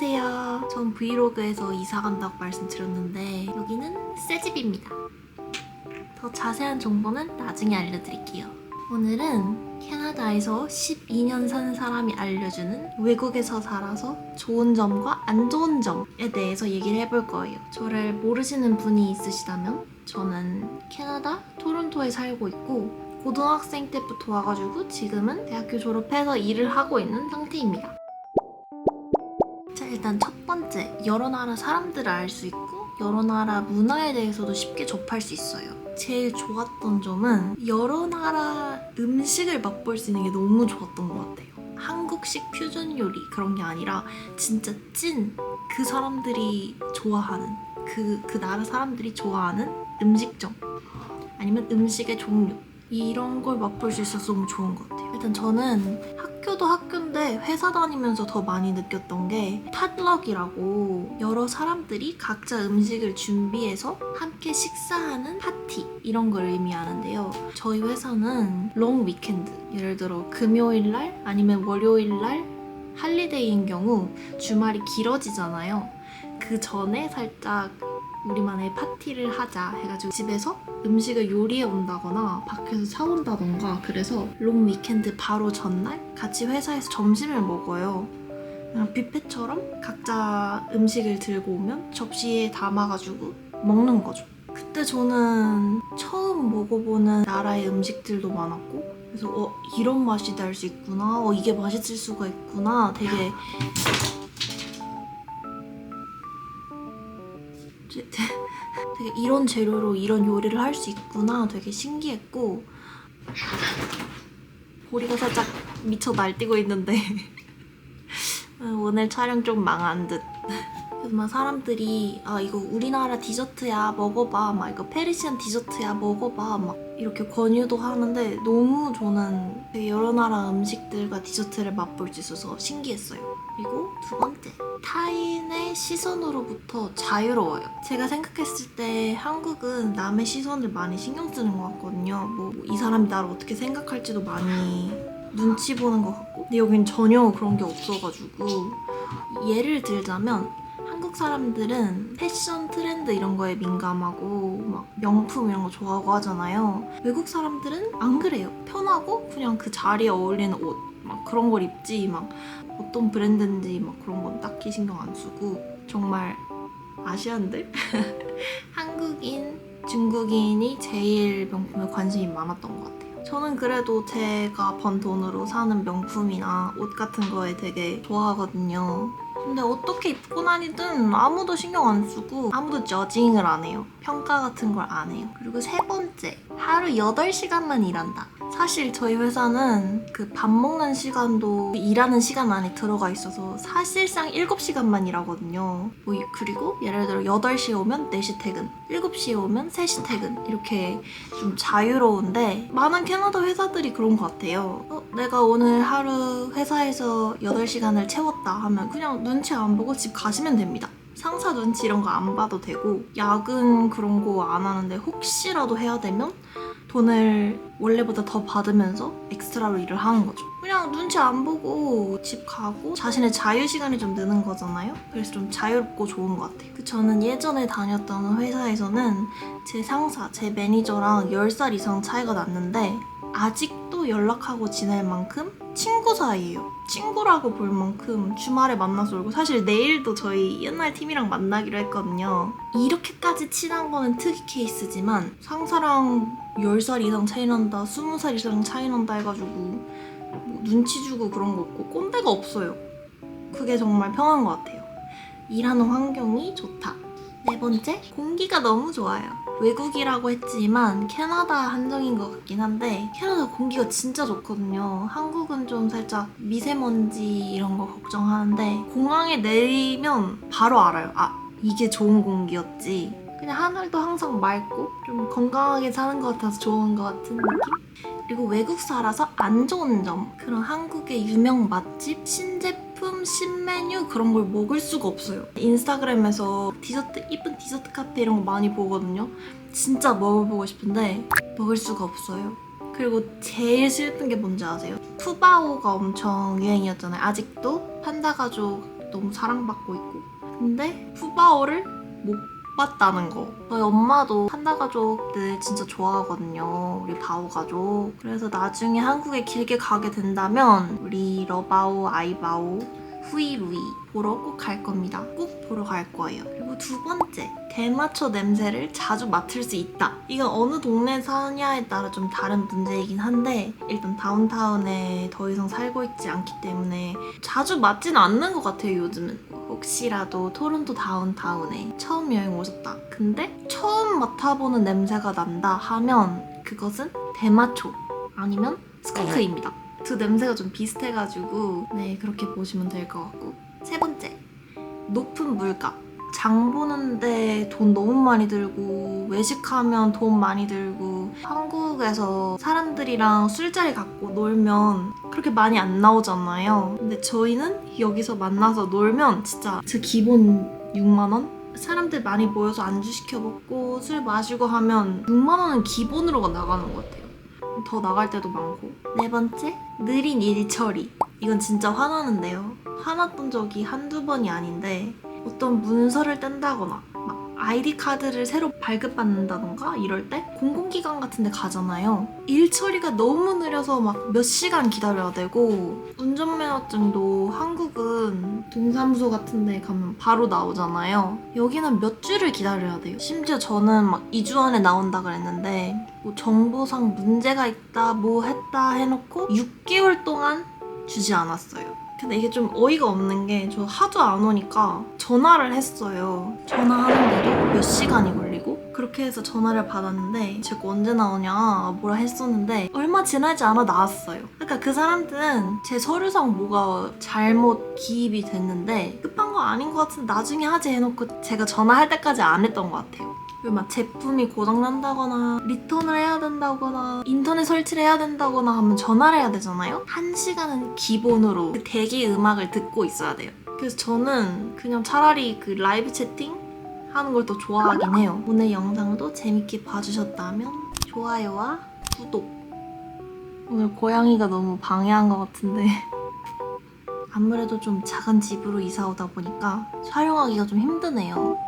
안녕하세요. 전 브이로그에서 이사 간다고 말씀드렸는데 여기는 새 집입니다. 더 자세한 정보는 나중에 알려드릴게요. 오늘은 캐나다에서 12년 산 사람이 알려주는 외국에서 살아서 좋은 점과 안 좋은 점에 대해서 얘기를 해볼 거예요. 저를 모르시는 분이 있으시다면 저는 캐나다 토론토에 살고 있고 고등학생 때부터 와가지고 지금은 대학교 졸업해서 일을 하고 있는 상태입니다. 자, 일단 첫 번째, 여러 나라 사람들을 알 수 있고 여러 나라 문화에 대해서도 쉽게 접할 수 있어요. 제일 좋았던 점은 여러 나라 음식을 맛볼 수 있는 게 너무 좋았던 것 같아요. 한국식 퓨전 요리 그런 게 아니라 진짜 찐 그 사람들이 좋아하는 그 나라 사람들이 좋아하는 음식점 아니면 음식의 종류 이런 걸 맛볼 수 있어서 너무 좋은 것 같아요. 일단 저는 학교도 학교인데 회사 다니면서 더 많이 느꼈던 게 팟럭이라고 여러 사람들이 각자 음식을 준비해서 함께 식사하는 파티 이런 걸 의미하는데요. 저희 회사는 롱 위켄드, 예를 들어 금요일날 아니면 월요일날 할리데이인 경우 주말이 길어지잖아요. 그 전에 살짝 우리만의 파티를 하자 해가지고 집에서 음식을 요리해 온다거나 밖에서 사온다던가 그래서 롱 위켄드 바로 전날 같이 회사에서 점심을 먹어요. 그냥 뷔페처럼 각자 음식을 들고 오면 접시에 담아가지고 먹는 거죠. 그때 저는 처음 먹어보는 나라의 음식들도 많았고 그래서 이런 맛이 날 수 있구나, 이게 맛있을 수가 있구나 되게 되게 이런 재료로 이런 요리를 할 수 있구나 되게 신기했고 보리가 살짝 미쳐 날뛰고 있는데 오늘 촬영 좀 망한 듯. 그래서 막 사람들이 이거 우리나라 디저트야 먹어봐, 막 이거 페르시안 디저트야 먹어봐 막 이렇게 권유도 하는데 너무 저는 여러 나라 음식들과 디저트를 맛볼 수 있어서 신기했어요. 그리고 두 번째, 타인의 시선으로부터 자유로워요. 제가 생각했을 때 한국은 남의 시선을 많이 신경 쓰는 것 같거든요. 뭐 이 사람이 나를 어떻게 생각할지도 많이 눈치 보는 것 같고 근데 여긴 전혀 그런 게 없어가지고 예를 들자면 한국 사람들은 패션 트렌드 이런 거에 민감하고 막 명품 이런 거 좋아하고 하잖아요. 외국 사람들은 안 그래요. 편하고 그냥 그 자리에 어울리는 옷 막 그런 걸 입지 막 어떤 브랜드인지 막 그런 건 딱히 신경 안 쓰고 정말 아시안들? 한국인, 중국인이 제일 명품에 관심이 많았던 것 같아요. 저는 그래도 제가 번 돈으로 사는 명품이나 옷 같은 거에 되게 좋아하거든요. 근데 어떻게 입고 다니든 아무도 신경 안 쓰고 아무도 저징을 안 해요. 평가 같은 걸 안 해요. 그리고 세 번째, 하루 8시간만 일한다. 사실 저희 회사는 그 밥 먹는 시간도 일하는 시간 안에 들어가 있어서 사실상 7시간만 일하거든요. 그리고 예를 들어 8시에 오면 4시 퇴근, 7시에 오면 3시 퇴근 이렇게 좀 자유로운데 많은 캐나다 회사들이 그런 것 같아요. 내가 오늘 하루 회사에서 8시간을 채웠다 하면 그냥 눈치 안 보고 집 가시면 됩니다. 상사 눈치 이런 거 안 봐도 되고 야근 그런 거 안 하는데 혹시라도 해야 되면 돈을 원래보다 더 받으면서 엑스트라로 일을 하는 거죠. 그냥 눈치 안 보고 집 가고 자신의 자유시간이 좀 느는 거잖아요. 그래서 좀 자유롭고 좋은 것 같아요. 저는 예전에 다녔던 회사에서는 제 상사, 제 매니저랑 10살 이상 차이가 났는데 아직도 연락하고 지낼 만큼 친구 사이예요. 친구라고 볼 만큼 주말에 만나서 놀고 사실 내일도 저희 옛날 팀이랑 만나기로 했거든요. 이렇게까지 친한 거는 특이 케이스지만 상사랑 10살 이상 차이 난다, 20살 이상 차이 난다 해가지고 뭐 눈치 주고 그런 거 없고 꼰대가 없어요. 그게 정말 편한 것 같아요. 일하는 환경이 좋다. 네 번째, 공기가 너무 좋아요. 외국이라고 했지만 캐나다 한정인 것 같긴 한데 캐나다 공기가 진짜 좋거든요. 한국은 좀 살짝 미세먼지 이런 거 걱정하는데 공항에 내리면 바로 알아요. 이게 좋은 공기였지. 그냥 하늘도 항상 맑고 좀 건강하게 사는 것 같아서 좋은 것 같은 느낌? 그리고 외국 살아서 안 좋은 점, 그런 한국의 유명 맛집, 신제품, 신메뉴 그런 걸 먹을 수가 없어요. 인스타그램에서 이쁜 디저트 카페 이런 거 많이 보거든요. 진짜 먹어보고 싶은데 먹을 수가 없어요. 그리고 제일 슬픈 게 뭔지 아세요? 푸바오가 엄청 유행이었잖아요. 아직도 판다 가족 너무 사랑받고 있고. 근데 푸바오를 못 봤다는 거. 저희 엄마도 판다 가족들 진짜 좋아하거든요. 우리 바오 가족. 그래서 나중에 한국에 길게 가게 된다면 우리 러바오, 아이바오, 후이루이 보러 꼭 갈 겁니다. 꼭 보러 갈 거예요. 그리고 두 번째, 대마초 냄새를 자주 맡을 수 있다. 이건 어느 동네 사냐에 따라 좀 다른 문제이긴 한데 일단 다운타운에 더 이상 살고 있지 않기 때문에 자주 맡지는 않는 것 같아요, 요즘은. 혹시라도 토론토 다운타운에 처음 여행 오셨다. 근데 처음 맡아보는 냄새가 난다 하면 그것은 대마초 아니면 스컹크입니다. 두 냄새가 좀 비슷해가지고 네, 그렇게 보시면 될 것 같고. 세 번째, 높은 물가. 장 보는데 돈 너무 많이 들고 외식하면 돈 많이 들고 한국에서 사람들이랑 술자리 갖고 놀면 그렇게 많이 안 나오잖아요. 근데 저희는 여기서 만나서 놀면 진짜 제 기본 6만 원? 사람들 많이 모여서 안주 시켜 먹고 술 마시고 하면 6만 원은 기본으로 나가는 것 같아요. 더 나갈 때도 많고. 네 번째, 느린 일 처리. 이건 진짜 화나는데요. 화났던 적이 한두 번이 아닌데 어떤 문서를 뗀다거나 막 아이디 카드를 새로 발급받는다던가 이럴 때 공공기관 같은 데 가잖아요. 일 처리가 너무 느려서 막 몇 시간 기다려야 되고 운전면허증도 한국은 동사무소 같은 데 가면 바로 나오잖아요. 여기는 몇 주를 기다려야 돼요. 심지어 저는 막 2주 안에 나온다 그랬는데 뭐 정보상 문제가 있다 뭐 했다 해놓고 6개월 동안 주지 않았어요. 근데 이게 좀 어이가 없는 게 저 하도 안 오니까 전화를 했어요. 전화하는데도 몇 시간이 걸리고 그렇게 해서 전화를 받았는데 제가 언제 나오냐 뭐라 했었는데 얼마 지나지 않아 나왔어요. 그러니까 그 사람들은 제 서류상 뭐가 잘못 기입이 됐는데 급한 거 아닌 것 같은데 나중에 하지 해놓고 제가 전화할 때까지 안 했던 것 같아요. 그리고 막 제품이 고장난다거나 리턴을 해야 된다거나 인터넷 설치를 해야 된다거나 하면 전화를 해야 되잖아요. 1시간은 기본으로 그 대기 음악을 듣고 있어야 돼요. 그래서 저는 그냥 차라리 그 라이브 채팅 하는 걸 더 좋아하긴 해요. 오늘 영상도 재밌게 봐주셨다면 좋아요와 구독. 오늘 고양이가 너무 방해한 것 같은데 아무래도 좀 작은 집으로 이사 오다 보니까 촬영하기가 좀 힘드네요.